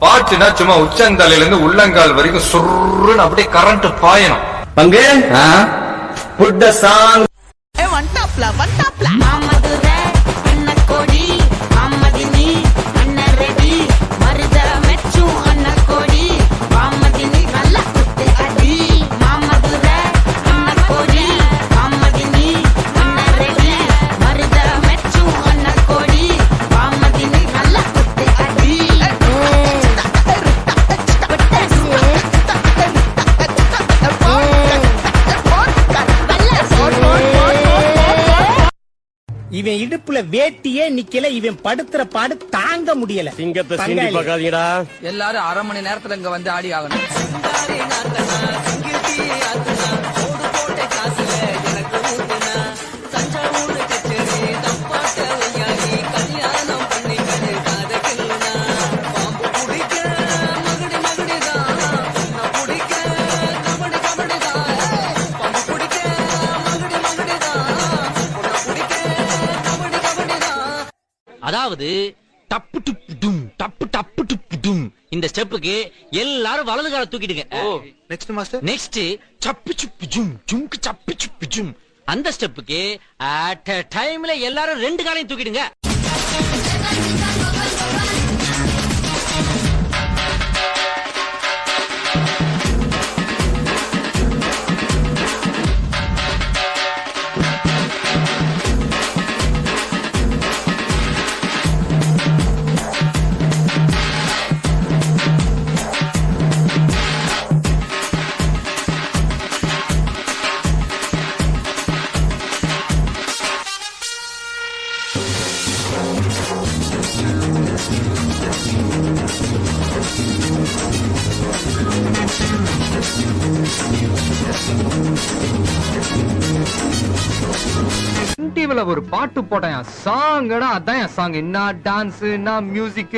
பாட்டுனா சும்மா உச்சந்தலையில இருந்து உள்ளங்கால் வரைக்கும் சுருன்னு அப்படியே கரண்ட் பாயணும். பங்கு புட் தி சாங் ஒன் டாப்ல மாமதுரை அன்னக்கோடி மாமதினி அன்னரெடி மருத மெச்சு அன்னக்கோடி மாமதினி நல்ல குத்து அடி மாமதுரை அன்னக்கோடி மாமதினி அன்னரெடி மருத மெச்சு அன்னக்கோடி மாமதினி நல்ல குத்து அடி இவன் இடுப்புல வேட்டியே நிக்கல, இவன் படுத்துற பாடு தாங்க முடியல. சிங்கத்தை சீண்டி பார்க்காதீங்கடா. எல்லாரும் அரை மணி நேரத்துல இங்க வந்து ஆடி ஆகணும். அதாவது டப்பு டுப்பு டும் டப்பு டப்பு டுப்பு டும் இந்த ஸ்டெப்புக்கு எல்லாரும் வலது கால தூக்கிடுங்க. Next master. நெக்ஸ்ட் சப்பு சுப்பு ஜும் ஜும்க்கு சப்பு சுப்பு ஜும் அந்த ஸ்டெப்புக்கு அட் a டைம்ல எல்லாரும் ரெண்டு காலையும் தூக்கிடுங்க. டிவில ஒரு பாட்டு போட்டேன் சாங்கடா, அதான் என் சாங். என்ன டான்ஸ், என்ன music.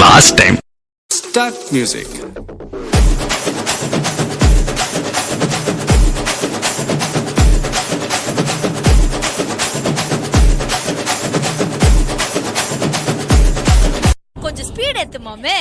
Last time. Start music. கொஞ்சம் ஸ்பீட் ஏத்து மாமே.